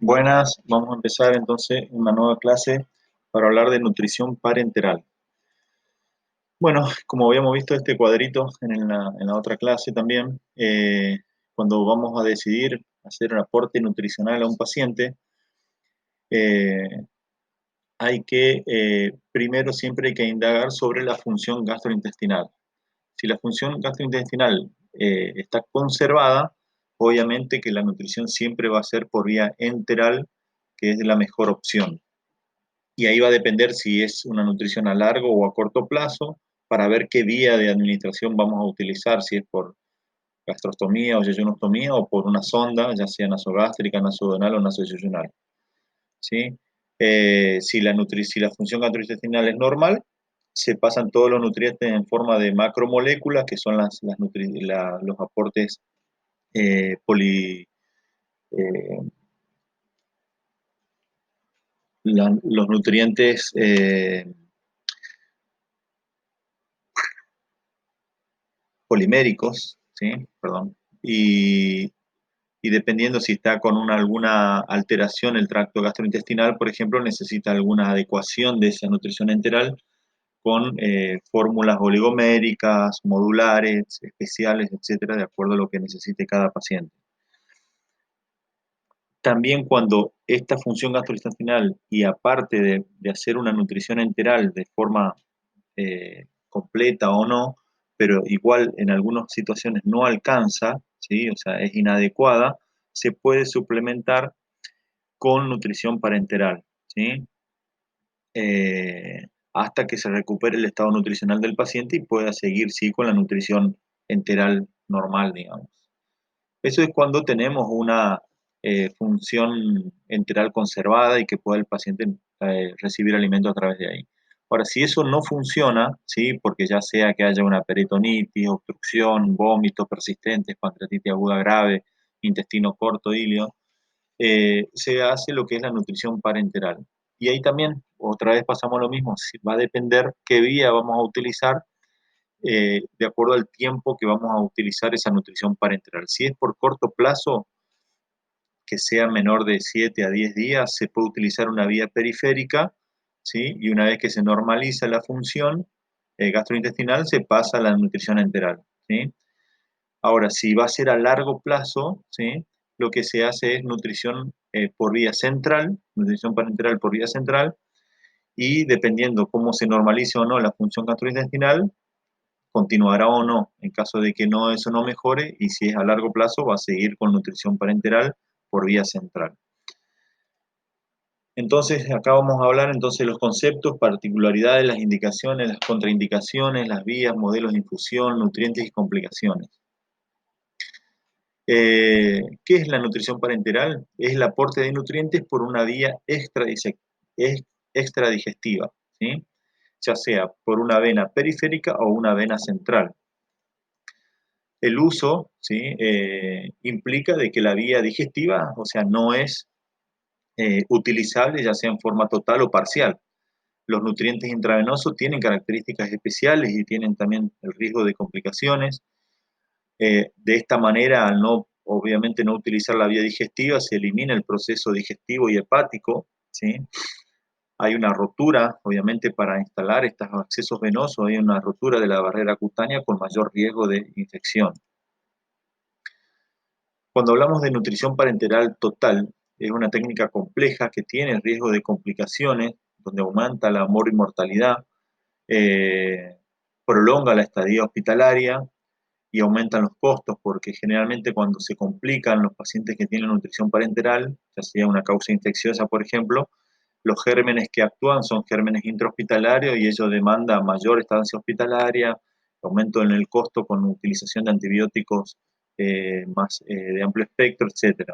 Buenas, vamos a empezar entonces una nueva clase para hablar de nutrición parenteral. Bueno, como habíamos visto este cuadrito en la otra clase también, cuando vamos a decidir hacer un aporte nutricional a un paciente, eh, primero siempre hay que indagar sobre la función gastrointestinal. Si la función gastrointestinal está conservada, obviamente que la nutrición siempre va a ser por vía enteral, que es la mejor opción. Y ahí va a depender si es una nutrición a largo o a corto plazo para ver qué vía de administración vamos a utilizar, si es por gastrostomía o yeyunostomía o por una sonda, ya sea nasogástrica, nasoduodenal o nasoyeyunal, ¿sí? Si la función gastrointestinal es normal, se pasan todos los nutrientes en forma de macromoléculas, que son los aportes eh, poli, eh, los nutrientes poliméricos, ¿sí? Perdón. Y dependiendo si está con alguna alteración el tracto gastrointestinal, por ejemplo, necesita alguna adecuación de esa nutrición enteral con fórmulas oligoméricas, modulares, especiales, etcétera, de acuerdo a lo que necesite cada paciente. También cuando esta función gastrointestinal y aparte de hacer una nutrición enteral de forma completa o no, pero igual en algunas situaciones no alcanza, ¿sí? O sea, es inadecuada, se puede suplementar con nutrición parenteral, ¿sí? Hasta que se recupere el estado nutricional del paciente y pueda seguir, sí, con la nutrición enteral normal, digamos. Eso es cuando tenemos una función enteral conservada y que pueda el paciente recibir alimento a través de ahí. Ahora, si eso no funciona, ¿sí? Porque ya sea que haya una peritonitis, obstrucción, vómitos persistentes, pancreatitis aguda grave, intestino corto, ilio, se hace lo que es la nutrición parenteral. Y ahí también, otra vez pasamos lo mismo, va a depender qué vía vamos a utilizar de acuerdo al tiempo que vamos a utilizar esa nutrición parenteral. Si es por corto plazo, que sea menor de 7 a 10 días, se puede utilizar una vía periférica, ¿sí? Y una vez que se normaliza la función gastrointestinal, se pasa a la nutrición enteral, ¿sí? Ahora, si va a ser a largo plazo, ¿sí? Lo que se hace es nutrición por vía central, nutrición parenteral por vía central, y dependiendo cómo se normalice o no la función gastrointestinal, continuará o no. En caso de que no, eso no mejore, y si es a largo plazo, va a seguir con nutrición parenteral por vía central. Entonces, acá vamos a hablar entonces de los conceptos, particularidades, las indicaciones, las contraindicaciones, las vías, modelos de infusión, nutrientes y complicaciones. ¿Qué es la nutrición parenteral? Es el aporte de nutrientes por una vía extradigestiva, ¿sí? Ya sea por una vena periférica o una vena central. El uso, ¿sí? Implica de que la vía digestiva, o sea, no es utilizable ya sea en forma total o parcial. Los nutrientes intravenosos tienen características especiales y tienen también el riesgo de complicaciones. De esta manera, al no, obviamente no utilizar la vía digestiva, se elimina el proceso digestivo y hepático, ¿sí? Hay una rotura, obviamente, para instalar estos accesos venosos, hay una rotura de la barrera cutánea con mayor riesgo de infección. Cuando hablamos de nutrición parenteral total, es una técnica compleja que tiene riesgo de complicaciones, donde aumenta la mortalidad, eh, prolonga la estadía hospitalaria y aumentan los costos, porque generalmente cuando se complican los pacientes que tienen nutrición parenteral, ya sea una causa infecciosa, por ejemplo, los gérmenes que actúan son gérmenes intrahospitalarios y ello demanda mayor estancia hospitalaria, aumento en el costo con utilización de antibióticos más de amplio espectro, etc.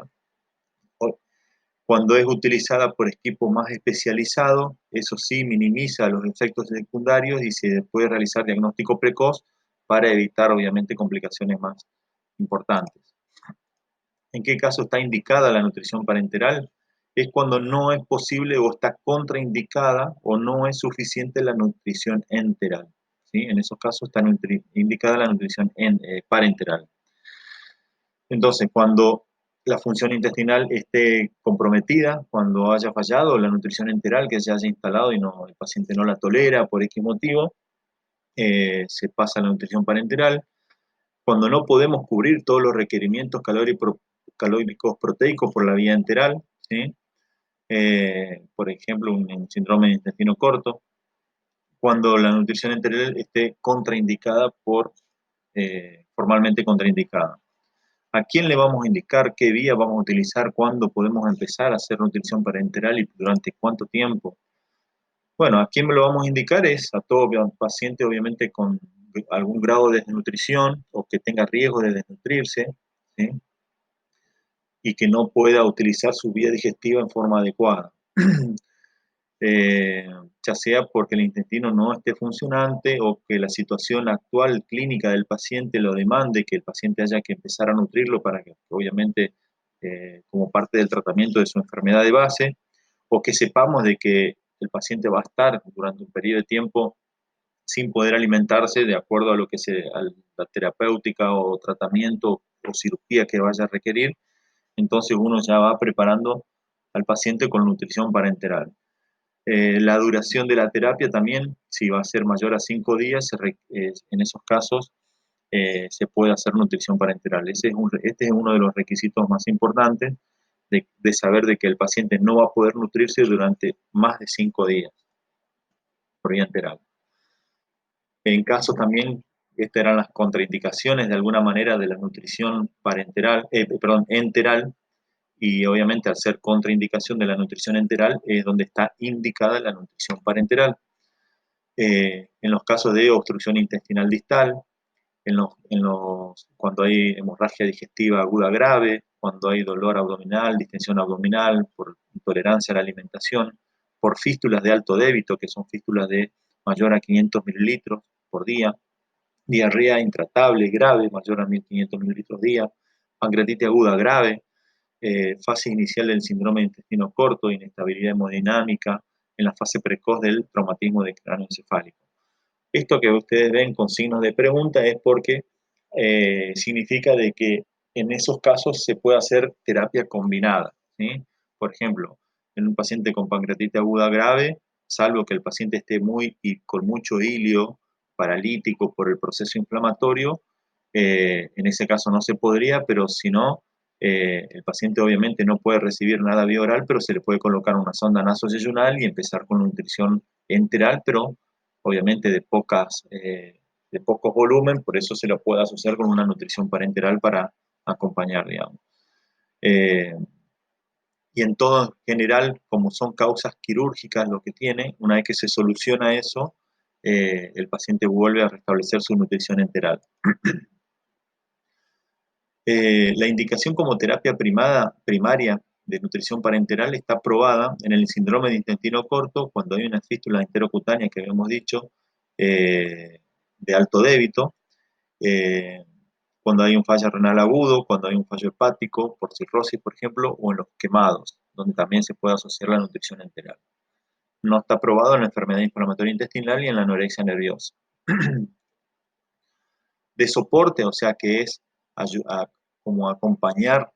Cuando es utilizada por equipo más especializado, eso sí minimiza los efectos secundarios y se puede realizar diagnóstico precoz para evitar, obviamente, complicaciones más importantes. ¿En qué caso está indicada la nutrición parenteral? Es cuando no es posible o está contraindicada o no es suficiente la nutrición enteral, ¿sí? En esos casos está indicada la nutrición parenteral. Entonces, cuando la función intestinal esté comprometida, cuando haya fallado la nutrición enteral que se haya instalado y no, el paciente no la tolera por X motivo, se pasa a la nutrición parenteral. Cuando no podemos cubrir todos los requerimientos calóricos proteicos por la vía enteral, ¿sí? Por ejemplo, un síndrome de intestino corto, cuando la nutrición enteral esté contraindicada formalmente contraindicada. ¿A quién le vamos a indicar qué vía vamos a utilizar, cuándo podemos empezar a hacer nutrición parenteral y durante cuánto tiempo? Bueno, a quién me lo vamos a indicar es a todo paciente, obviamente, con algún grado de desnutrición o que tenga riesgo de desnutrirse, ¿sí? Y que no pueda utilizar su vía digestiva en forma adecuada. Ya sea porque el intestino no esté funcionante o que la situación actual clínica del paciente lo demande, que el paciente haya que empezar a nutrirlo para que, obviamente, como parte del tratamiento de su enfermedad de base, o que sepamos de que el paciente va a estar durante un periodo de tiempo sin poder alimentarse de acuerdo a lo que a la terapéutica o tratamiento o cirugía que vaya a requerir, entonces uno ya va preparando al paciente con nutrición parenteral. La duración de la terapia también, si va a ser mayor a 5 días, en esos casos se puede hacer nutrición parenteral. Este es uno de los requisitos más importantes de saber de que el paciente no va a poder nutrirse durante más de 5 días por vía enteral. En caso también, estas eran las contraindicaciones de alguna manera de la nutrición enteral, y obviamente al ser contraindicación de la nutrición enteral es donde está indicada la nutrición parenteral. En los casos de obstrucción intestinal distal, cuando hay hemorragia digestiva aguda grave, cuando hay dolor abdominal, distensión abdominal, por intolerancia a la alimentación, por fístulas de alto débito, que son fístulas de mayor a 500 mililitros por día, diarrea intratable grave, mayor a 1500 mililitros día, pancreatitis aguda grave, fase inicial del síndrome de intestino corto, inestabilidad hemodinámica, en la fase precoz del traumatismo de cráneo encefálico. Esto que ustedes ven con signos de pregunta es porque significa de que en esos casos se puede hacer terapia combinada, ¿sí? Por ejemplo, en un paciente con pancreatitis aguda grave, salvo que el paciente esté y con mucho hilio, paralítico por el proceso inflamatorio, en ese caso no se podría, pero si no, el paciente obviamente no puede recibir nada vía oral, pero se le puede colocar una sonda nasoyeyunal y empezar con nutrición enteral, pero obviamente de pocos volumen, por eso se lo puede asociar con una nutrición parenteral para acompañar, digamos. Eh, y en todo en general, como son causas quirúrgicas lo que tiene, una vez que se soluciona eso, el paciente vuelve a restablecer su nutrición enteral. La indicación como terapia primaria de nutrición parenteral está aprobada en el síndrome de intestino corto cuando hay una fístula intercutánea que habíamos dicho, de alto débito, eh, cuando hay un fallo renal agudo, cuando hay un fallo hepático por cirrosis, por ejemplo, o en los quemados, donde también se puede asociar la nutrición enteral. No está aprobado en la enfermedad inflamatoria intestinal y en la anorexia nerviosa. De soporte, o sea que es como acompañar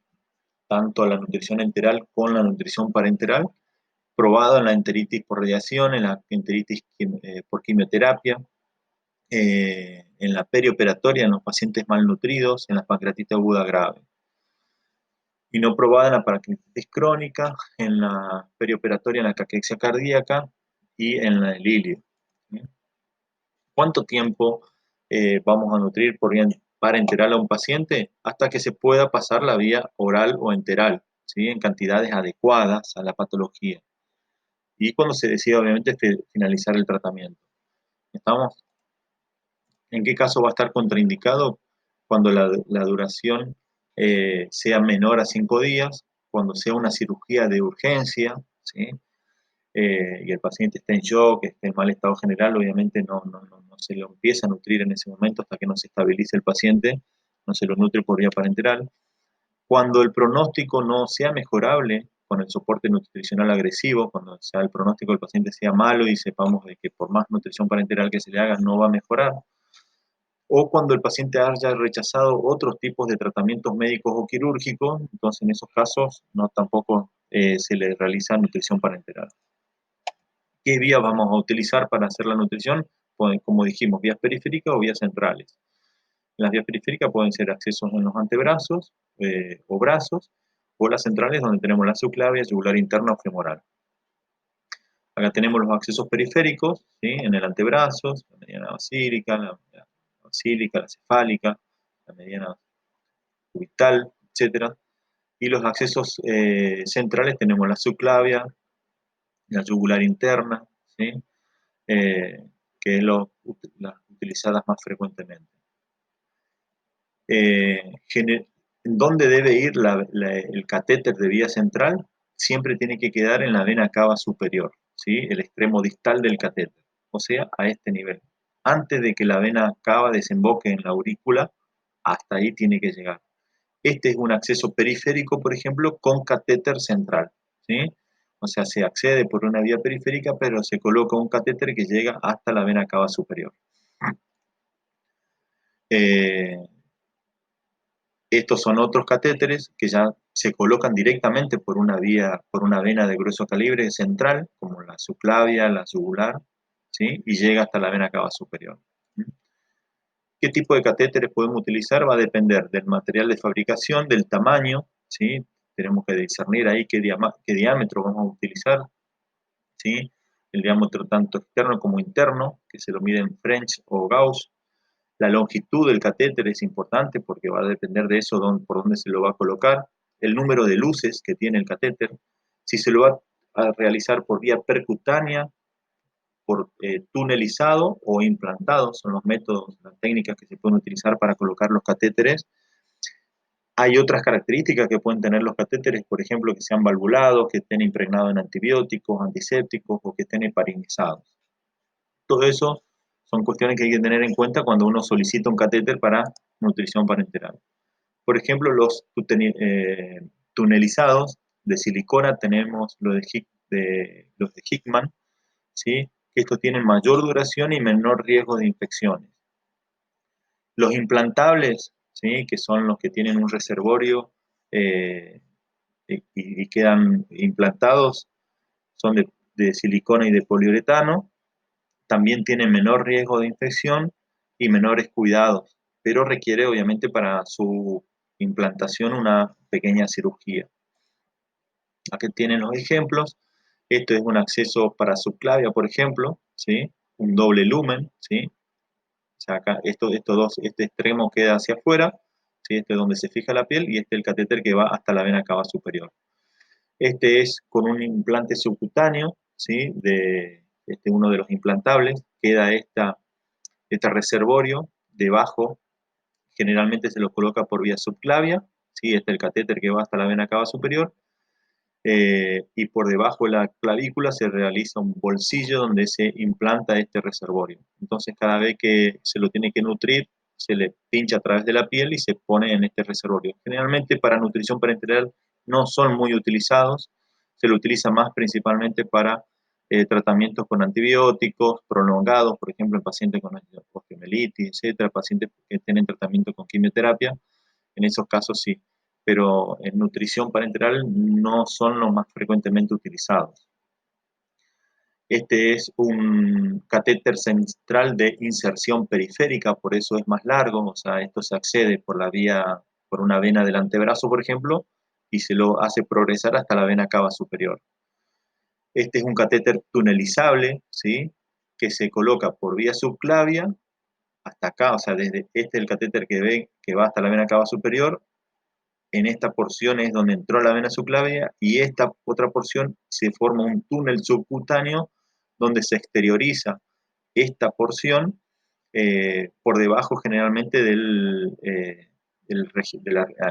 tanto a la nutrición enteral con la nutrición parenteral, probado en la enteritis por radiación, en la enteritis por quimioterapia, en la perioperatoria en los pacientes malnutridos, en la pancreatitis aguda grave. Y no probada en la pancreatitis crónica, en la perioperatoria en la caquexia cardíaca y en el ilio. ¿Cuánto tiempo vamos a nutrir por vía parenteral a un paciente? Hasta que se pueda pasar la vía oral o enteral, ¿sí? En cantidades adecuadas a la patología. Y cuando se decida, obviamente, finalizar el tratamiento. ¿Estamos? ¿En qué caso va a estar contraindicado? Cuando la duración sea menor a 5 días, cuando sea una cirugía de urgencia, ¿sí? Y el paciente está en shock, esté en mal estado general, obviamente no se lo empieza a nutrir en ese momento hasta que no se estabilice el paciente, no se lo nutre por vía parenteral. Cuando el pronóstico no sea mejorable con el soporte nutricional agresivo, cuando sea el pronóstico del paciente sea malo y sepamos de que por más nutrición parenteral que se le haga no va a mejorar, o cuando el paciente haya rechazado otros tipos de tratamientos médicos o quirúrgicos, entonces en esos casos no tampoco se le realiza nutrición parenteral. ¿Qué vías vamos a utilizar para hacer la nutrición? Pues, como dijimos, vías periféricas o vías centrales. Las vías periféricas pueden ser accesos en los antebrazos o brazos, o las centrales donde tenemos la subclavia, yugular interna o femoral. Acá tenemos los accesos periféricos, ¿sí? En el antebrazo, la mediana basílica, la cefálica, la mediana cubital, etc. Y los accesos centrales tenemos la subclavia, la yugular interna, ¿sí? Que es las utilizadas más frecuentemente. ¿Dónde debe ir el catéter de vía central? Siempre tiene que quedar en la vena cava superior, ¿sí? El extremo distal del catéter, o sea, a este nivel. Antes de que la vena cava desemboque en la aurícula, hasta ahí tiene que llegar. Este es un acceso periférico, por ejemplo, con catéter central, ¿sí? O sea, se accede por una vía periférica, pero se coloca un catéter que llega hasta la vena cava superior. Estos son otros catéteres que ya se colocan directamente por una vena de grueso calibre central, como la subclavia, la yugular, ¿sí? Y llega hasta la vena cava superior. ¿Qué tipo de catéteres podemos utilizar? Va a depender del material de fabricación, del tamaño, ¿sí? Tenemos que discernir ahí qué diámetro vamos a utilizar, ¿sí? El diámetro tanto externo como interno, que se lo mide en French o Gauss. La longitud del catéter es importante porque va a depender de eso por dónde se lo va a colocar. El número de luces que tiene el catéter. Si se lo va a realizar por vía percutánea, por tunelizado o implantado, son los métodos, las técnicas que se pueden utilizar para colocar los catéteres. Hay otras características que pueden tener los catéteres, por ejemplo, que sean valvulados, que estén impregnados en antibióticos, antisépticos o que estén heparinizados. Todo eso son cuestiones que hay que tener en cuenta cuando uno solicita un catéter para nutrición parenteral. Por ejemplo, los tunelizados de silicona tenemos los de Hickman, ¿sí? Que estos tienen mayor duración y menor riesgo de infecciones. Los implantables, ¿sí? Que son los que tienen un reservorio y quedan implantados, son de silicona y de poliuretano. También tiene menor riesgo de infección y menores cuidados, pero requiere obviamente para su implantación una pequeña cirugía. Aquí tienen los ejemplos. Esto es un acceso para subclavia, por ejemplo, ¿sí? Un doble lumen, ¿sí? O sea, acá este extremo queda hacia afuera, ¿sí? Este es donde se fija la piel y este es el catéter que va hasta la vena cava superior. Este es con un implante subcutáneo, ¿sí? Uno de los implantables, queda este reservorio debajo, generalmente se lo coloca por vía subclavia, ¿sí? Este es el catéter que va hasta la vena cava superior, y por debajo de la clavícula se realiza un bolsillo donde se implanta este reservorio. Entonces cada vez que se lo tiene que nutrir, se le pincha a través de la piel y se pone en este reservorio. Generalmente para nutrición parenteral no son muy utilizados, se lo utiliza más principalmente para tratamientos con antibióticos prolongados, por ejemplo, en pacientes con osteomelitis, etcétera, pacientes que tienen tratamiento con quimioterapia, en esos casos sí, pero en nutrición parenteral no son los más frecuentemente utilizados. Este es un catéter central de inserción periférica, por eso es más largo, o sea, esto se accede por una vena del antebrazo, por ejemplo, y se lo hace progresar hasta la vena cava superior. Este es un catéter tunelizable, ¿sí? Que se coloca por vía subclavia hasta acá, o sea, desde este es el catéter que va hasta la vena cava superior. En esta porción es donde entró la vena subclavia y esta otra porción se forma un túnel subcutáneo donde se exterioriza esta porción por debajo generalmente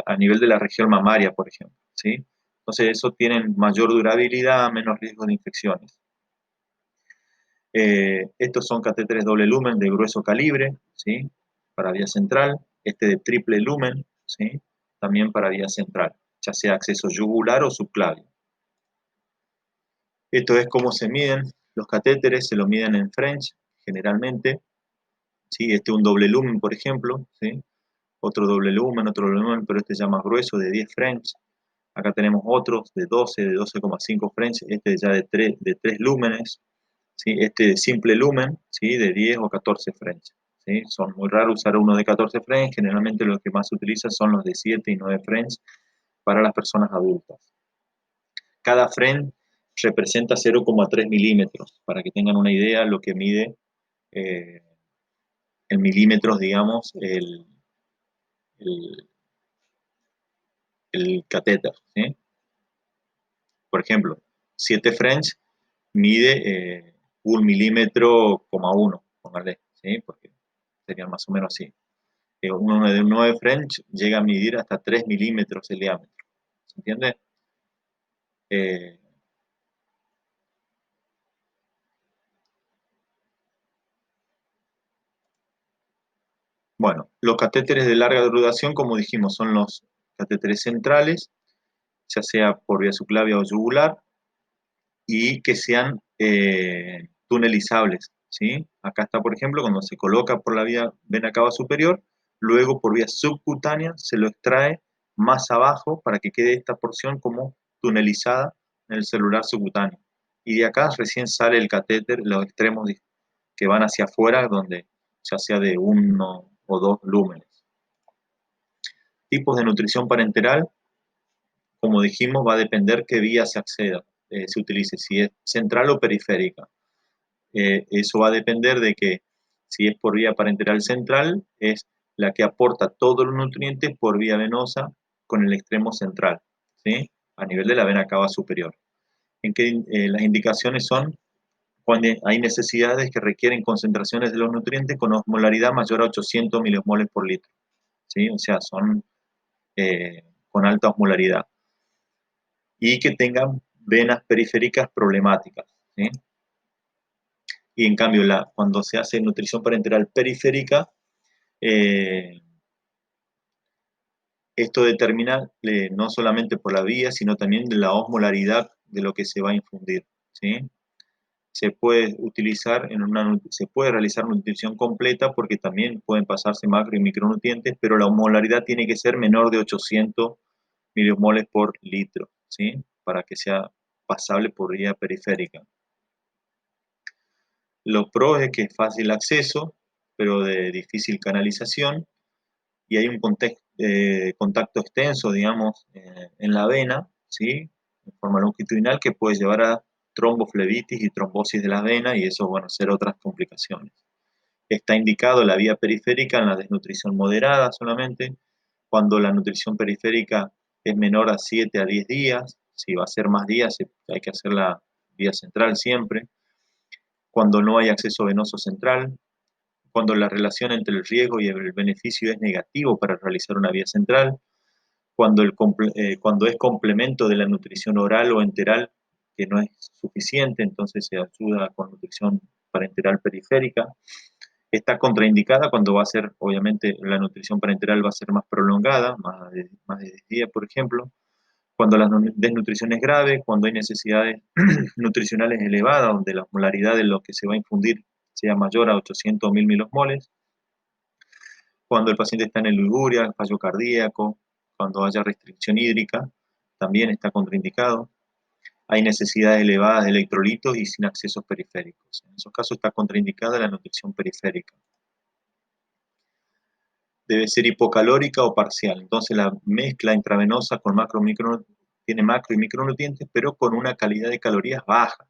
a nivel de la región mamaria, por ejemplo, ¿sí? Entonces eso tiene mayor durabilidad, menos riesgo de infecciones. Estos son catéteres doble lumen de grueso calibre, ¿sí? Para vía central. Este de triple lumen, ¿sí? También para vía central, ya sea acceso yugular o subclavio. Esto es cómo se miden los catéteres, se lo miden en French generalmente, ¿sí? Este es un doble lumen, por ejemplo, ¿sí? Otro doble lumen, pero este ya más grueso, de 10 French. Acá tenemos otros de 12, de 12,5 French, este ya de 3 lúmenes, ¿sí? Este simple lumen, ¿sí? De 10 o 14 French. ¿Sí? Son muy raros usar uno de 14 French, generalmente los que más se utilizan son los de 7 y 9 French para las personas adultas. Cada French representa 0,3 milímetros, para que tengan una idea lo que mide eh, en milímetros, digamos, el, el catéter. ¿Sí? Por ejemplo, 7 French mide 1 milímetro, uno, póngale, ¿sí? Porque serían más o menos así. Uno de 9 French llega a medir hasta 3 milímetros el diámetro. ¿Se entiende? Eh, bueno, los catéteres de larga duración, como dijimos, son los catéteres centrales, ya sea por vía subclavia o yugular, y que sean tunelizables, ¿sí? Acá está, por ejemplo, cuando se coloca por la vía vena cava superior, luego por vía subcutánea se lo extrae más abajo para que quede esta porción como tunelizada en el celular subcutáneo. Y de acá recién sale el catéter, los extremos que van hacia afuera, donde ya sea de uno o dos lúmenes. Tipos de nutrición parenteral, como dijimos, va a depender qué vía se acceda, se utilice, si es central o periférica. Eso va a depender de que si es por vía parenteral central, es la que aporta todos los nutrientes por vía venosa con el extremo central, ¿sí? A nivel de la vena cava superior. En que las indicaciones son cuando hay necesidades que requieren concentraciones de los nutrientes con osmolaridad mayor a 800 milimoles por litro, ¿sí? O sea, son con alta osmolaridad y que tengan venas periféricas problemáticas, ¿sí? Y en cambio, cuando se hace nutrición parenteral periférica, eh, esto determina no solamente por la vía, sino también de la osmolaridad de lo que se va a infundir, ¿sí? Se puede utilizar se puede realizar nutrición completa porque también pueden pasarse macro y micronutrientes, pero la osmolaridad tiene que ser menor de 800 milimoles por litro, ¿sí? Para que sea pasable por vía periférica. Lo pro es que es fácil acceso, pero de difícil canalización, y hay un contacto extenso, digamos, en la vena, ¿sí? En forma longitudinal que puede llevar a tromboflebitis y trombosis de la vena, y eso, bueno, ser otras complicaciones. Está indicado la vía periférica en la desnutrición moderada solamente, cuando la nutrición periférica es menor a 7 a 10 días, si va a ser más días hay que hacer la vía central siempre, cuando no hay acceso venoso central, cuando la relación entre el riesgo y el beneficio es negativo para realizar una vía central, cuando es complemento de la nutrición oral o enteral que no es suficiente, entonces se ayuda con nutrición parenteral periférica. Está contraindicada cuando va a ser, obviamente, la nutrición parenteral va a ser más prolongada, más de 10 días, por ejemplo. Cuando la desnutrición es grave, cuando hay necesidades nutricionales elevadas, donde la molaridad de lo que se va a infundir sea mayor a 800 mil milosmoles, cuando el paciente está en oliguria, fallo cardíaco, cuando haya restricción hídrica, también está contraindicado. Hay necesidades elevadas de electrolitos y sin accesos periféricos. En esos casos está contraindicada la nutrición periférica. Debe ser hipocalórica o parcial. Entonces la mezcla intravenosa con tiene macro y micronutrientes, pero con una calidad de calorías bajas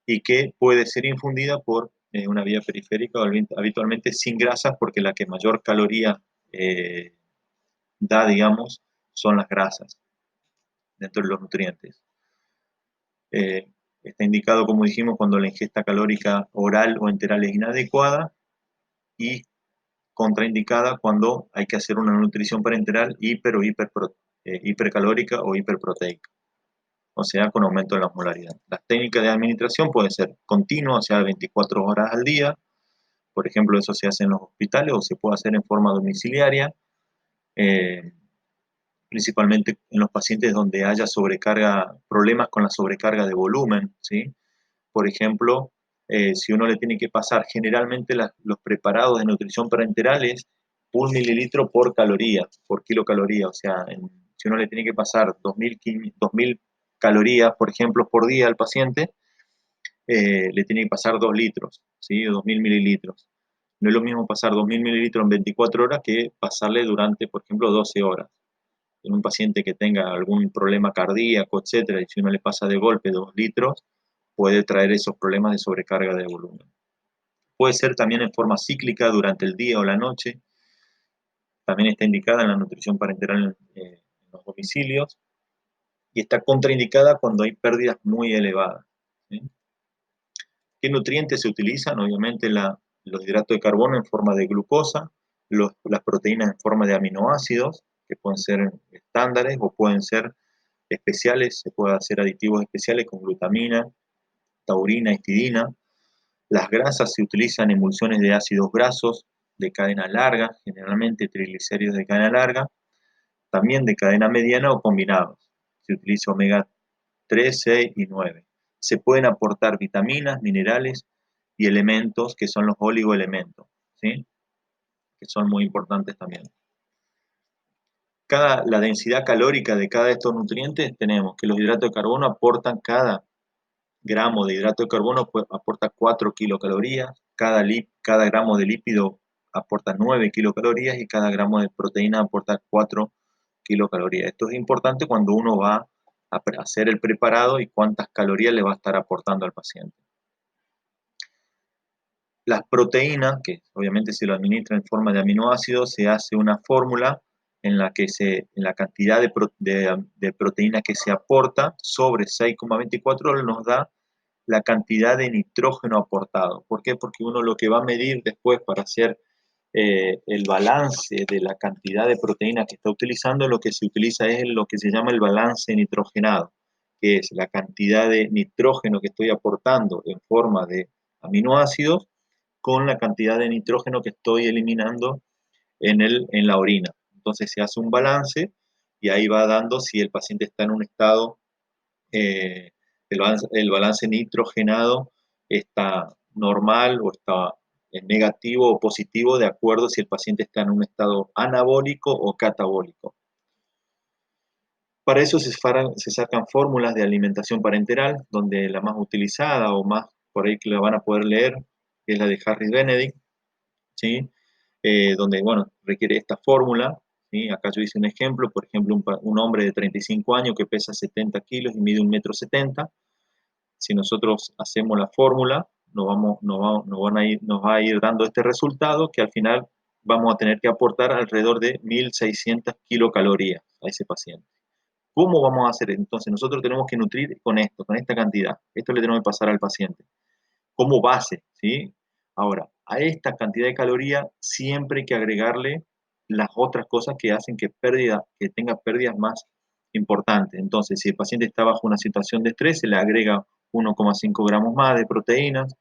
y que puede ser infundida por una vía periférica, habitualmente sin grasas, porque la que mayor caloría da, digamos, son las grasas dentro de los nutrientes. Está indicado, como dijimos, cuando la ingesta calórica oral o enteral es inadecuada y contraindicada cuando hay que hacer una nutrición parenteral hipercalórica o hiperproteica, o sea, con aumento de la osmolaridad. Las técnicas de administración pueden ser continuas, o sea, 24 horas al día. Por ejemplo, eso se hace en los hospitales o se puede hacer en forma domiciliaria. Eh, Principalmente en los pacientes donde haya sobrecarga, problemas con la sobrecarga de volumen, ¿sí? Por ejemplo, Si uno le tiene que pasar, generalmente los preparados de nutrición parenteral es 1 mililitro por caloría, por kilocaloría. O sea, si uno le tiene que pasar 2000 calorías, por ejemplo, por día al paciente, le tiene que pasar 2 litros, ¿sí? 2000 mililitros. No es lo mismo pasar 2000 mililitros en 24 horas que pasarle durante, por ejemplo, 12 horas. En un paciente que tenga algún problema cardíaco, etcétera, y si uno le pasa de golpe 2 litros, puede traer esos problemas de sobrecarga de volumen. Puede ser también en forma cíclica durante el día o la noche. También está indicada en la nutrición parenteral en los domicilios y está contraindicada cuando hay pérdidas muy elevadas, ¿sí? ¿Qué nutrientes se utilizan? Obviamente los hidratos de carbono en forma de glucosa, las proteínas en forma de aminoácidos, que pueden ser estándares o pueden ser especiales, se pueden hacer aditivos especiales con glutamina, taurina, histidina. Las grasas se utilizan emulsiones de ácidos grasos de cadena larga, generalmente triglicéridos de cadena larga, también de cadena mediana o combinados. Se utiliza omega 3, 6 y 9. Se pueden aportar vitaminas, minerales y elementos que son los oligoelementos, ¿sí? Que son muy importantes también. La densidad calórica de cada de estos nutrientes, tenemos que los hidratos de carbono aportan, cada gramo de hidrato de carbono aporta 4 kilocalorías, cada gramo de lípido aporta 9 kilocalorías y cada gramo de proteína aporta 4 kilocalorías. Esto es importante cuando uno va a hacer el preparado y cuántas calorías le va a estar aportando al paciente. Las proteínas, que obviamente se lo administra en forma de aminoácidos, se hace una fórmula en la que en la cantidad de proteína que se aporta sobre 6,24 nos da la cantidad de nitrógeno aportado. ¿Por qué? Porque uno lo que va a medir después para hacer el balance de la cantidad de proteína que está utilizando, lo que se utiliza es lo que se llama el balance nitrogenado, que es la cantidad de nitrógeno que estoy aportando en forma de aminoácidos con la cantidad de nitrógeno que estoy eliminando en la orina. Entonces se hace un balance y ahí va dando si el paciente está en un estado, eh, el balance nitrogenado está normal o está en negativo o positivo, de acuerdo si el paciente está en un estado anabólico o catabólico. Para eso se sacan fórmulas de alimentación parenteral, donde la más utilizada o más por ahí que la van a poder leer es la de Harris Benedict, ¿sí? Donde, bueno, requiere esta fórmula, ¿sí? Acá yo hice un ejemplo, por ejemplo, un hombre de 35 años que pesa 70 kilos y mide 1,70 m. Si nosotros hacemos la fórmula, nos va a ir dando este resultado que al final vamos a tener que aportar alrededor de 1.600 kilocalorías a ese paciente. ¿Cómo vamos a hacer? Entonces nosotros tenemos que nutrir con esto, con esta cantidad. Esto le tenemos que pasar al paciente como base, ¿sí? Ahora, a esta cantidad de calorías siempre hay que agregarle las otras cosas que hacen que tenga pérdidas más importantes. Entonces, si el paciente está bajo una situación de estrés, se le agrega 1,5 gramos más de proteínas.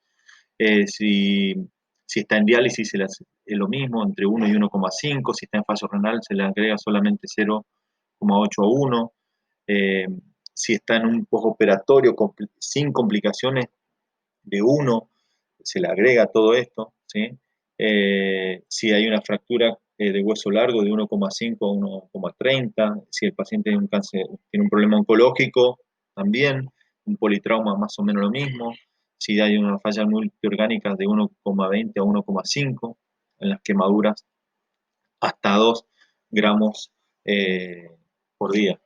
Si está en diálisis, es lo mismo, entre 1 y 1,5. Si está en fallo renal, se le agrega solamente 0,8 a 1. Eh, si está en un postoperatorio sin complicaciones, de 1, se le agrega todo esto, ¿sí? Si hay una fractura de hueso largo de 1,5 a 1,30, si el paciente tiene un cáncer, tiene un problema oncológico, también, un politrauma más o menos lo mismo, si hay una falla multiorgánica de 1,20 a 1,5, en las quemaduras hasta 2 gramos por día.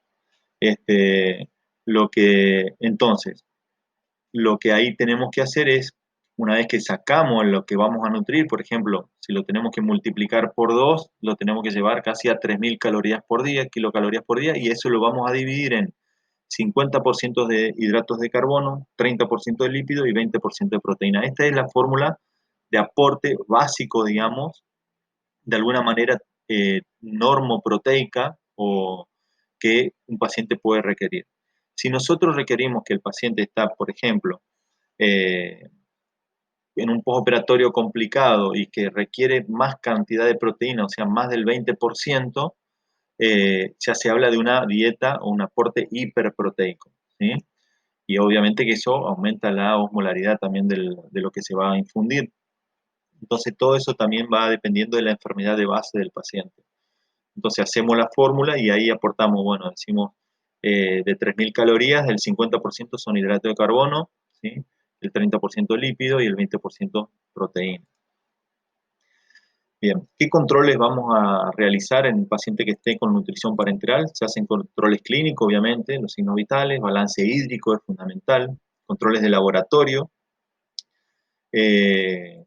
Entonces, lo que ahí tenemos que hacer es, una vez que sacamos lo que vamos a nutrir, por ejemplo, si lo tenemos que multiplicar por 2, lo tenemos que llevar casi a 3.000 calorías por día, kilocalorías por día, y eso lo vamos a dividir en 50% de hidratos de carbono, 30% de lípido y 20% de proteína. Esta es la fórmula de aporte básico, digamos, de alguna manera normoproteica o que un paciente puede requerir. Si nosotros requerimos que el paciente está, por ejemplo, eh, en un postoperatorio complicado y que requiere más cantidad de proteína, o sea, más del 20%, ya se habla de una dieta o un aporte hiperproteico, ¿sí? y obviamente que eso aumenta la osmolaridad también de lo que se va a infundir. Entonces todo eso también va dependiendo de la enfermedad de base del paciente. Entonces hacemos la fórmula y ahí aportamos, bueno, decimos de 3.000 calorías, el 50% son hidratos de carbono, ¿sí? El 30% lípido y el 20% proteína. Bien, ¿qué controles vamos a realizar en un paciente que esté con nutrición parenteral? Se hacen controles clínicos, obviamente, los signos vitales, balance hídrico es fundamental, controles de laboratorio, eh,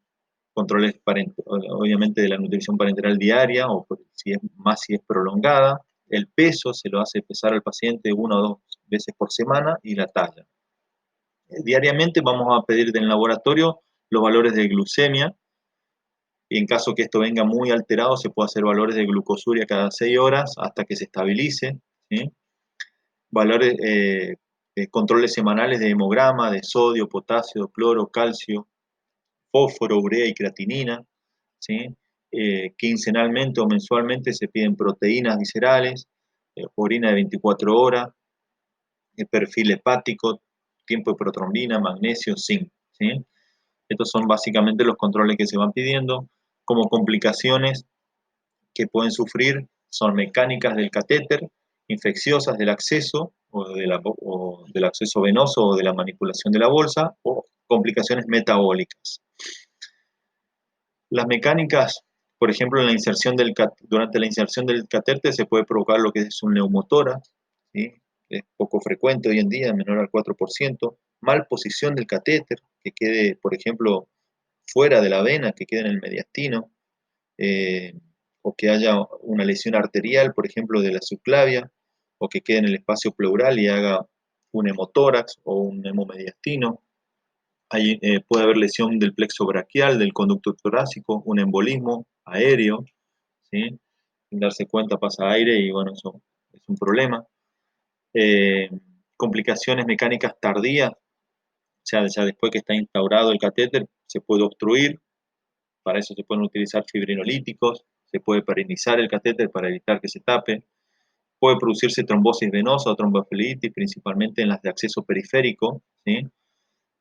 controles obviamente de la nutrición parenteral diaria o si es prolongada. El peso se lo hace pesar al paciente 1 o 2 veces por semana y la talla. Diariamente vamos a pedir del laboratorio los valores de glucemia y en caso que esto venga muy alterado se puede hacer valores de glucosuria cada 6 horas hasta que se estabilice, ¿sí? Valores, controles semanales de hemograma, de sodio, potasio, cloro, calcio, fósforo, urea y creatinina, ¿sí? Quincenalmente o mensualmente se piden proteínas viscerales, orina de 24 horas, perfil hepático, tiempo de protrombina, magnesio, zinc, ¿sí? Estos son básicamente los controles que se van pidiendo. Como complicaciones que pueden sufrir son mecánicas del catéter, infecciosas del acceso o del acceso venoso o de la manipulación de la bolsa o complicaciones metabólicas. Las mecánicas, por ejemplo, durante la inserción del catéter se puede provocar lo que es un neumotórax, ¿sí? Es poco frecuente hoy en día, menor al 4%. Mal posición del catéter, que quede, por ejemplo, fuera de la vena, que quede en el mediastino, eh, o que haya una lesión arterial, por ejemplo, de la subclavia, o que quede en el espacio pleural y haga un hemotórax o un hemomediastino. Puede haber lesión del plexo braquial, del conducto torácico, un embolismo aéreo, ¿sí? Sin darse cuenta pasa aire y bueno, eso es un problema. Eh, Complicaciones mecánicas tardías, o sea, ya después que está instaurado el catéter, se puede obstruir, para eso se pueden utilizar fibrinolíticos, se puede parenizar el catéter para evitar que se tape, puede producirse trombosis venosa o tromboflebitis, principalmente en las de acceso periférico, ¿sí?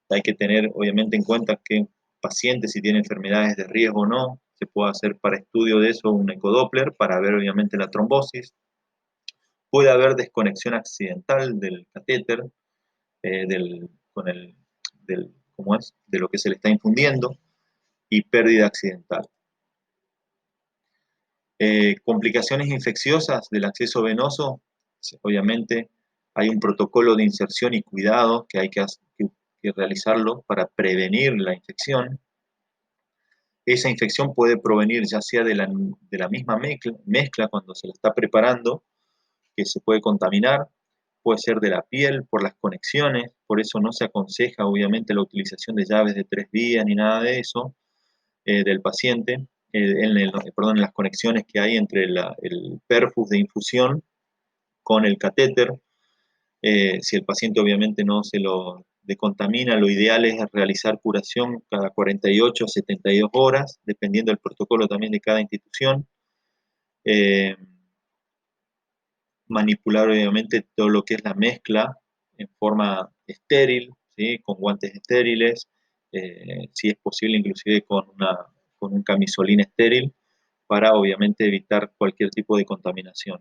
Hay que tener obviamente en cuenta que pacientes si tienen enfermedades de riesgo o no, se puede hacer para estudio de eso un ecodoppler para ver obviamente la trombosis. Puede haber desconexión accidental del catéter, con ¿cómo es? De lo que se le está infundiendo y pérdida accidental. Complicaciones infecciosas del acceso venoso, obviamente hay un protocolo de inserción y cuidado que hay que realizarlo para prevenir la infección. Esa infección puede provenir ya sea de la misma mezcla cuando se la está preparando, que se puede contaminar, puede ser de la piel, por las conexiones, por eso no se aconseja obviamente la utilización de llaves de 3 vías ni nada de eso del paciente, en las conexiones que hay entre el perfus de infusión con el catéter. Si el paciente obviamente no se lo decontamina, lo ideal es realizar curación cada 48 a 72 horas, dependiendo del protocolo también de cada institución. Manipular obviamente todo lo que es la mezcla en forma estéril, ¿sí? Con guantes estériles, si es posible inclusive con un camisolín estéril, para obviamente evitar cualquier tipo de contaminación.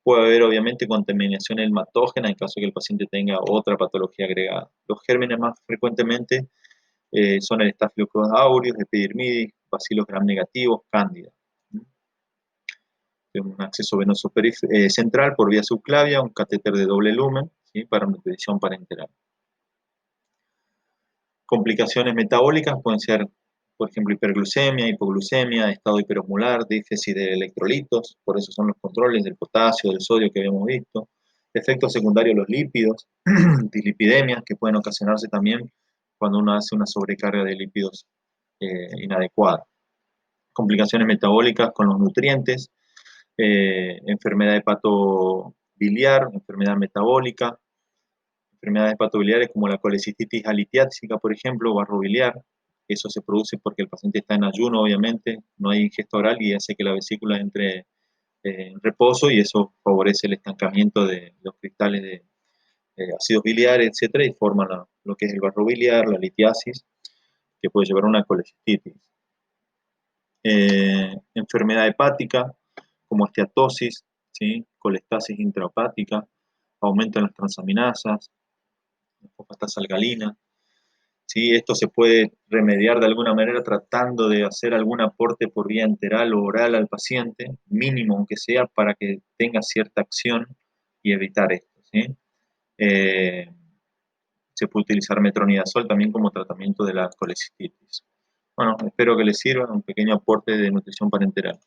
Puede haber obviamente contaminación hematógena en caso de que el paciente tenga otra patología agregada. Los gérmenes más frecuentemente son el Staphylococcus aureus, Epidermidis, Bacillus gram negativos, Cándida. Un acceso venoso central por vía subclavia, un catéter de doble lumen, ¿sí? Para nutrición parenteral. Complicaciones metabólicas pueden ser, por ejemplo, hiperglucemia, hipoglucemia, estado hiperosmolar, déficit de electrolitos, por eso son los controles del potasio, del sodio que habíamos visto. Efectos secundarios los lípidos, dislipidemias que pueden ocasionarse también cuando uno hace una sobrecarga de lípidos inadecuada. Complicaciones metabólicas con los nutrientes, enfermedad hepatobiliar, enfermedad metabólica, enfermedades hepatobiliares como la colecistitis alitiática, por ejemplo, barro biliar. Eso se produce porque el paciente está en ayuno, obviamente, no hay ingesta oral y hace que la vesícula entre en reposo y eso favorece el estancamiento de los cristales ácidos biliares, etcétera, y forman lo que es el barro biliar, la litiasis, que puede llevar a una colecistitis. Enfermedad hepática, como esteatosis, ¿sí? Colestasis intrahepática, aumento en las transaminasas, la fosfatasa alcalina. ¿Sí? Esto se puede remediar de alguna manera tratando de hacer algún aporte por vía enteral o oral al paciente, mínimo aunque sea, para que tenga cierta acción y evitar esto. ¿Sí? Eh, se puede utilizar metronidazol también como tratamiento de la colecistitis. Bueno, espero que les sirva un pequeño aporte de nutrición parenteral.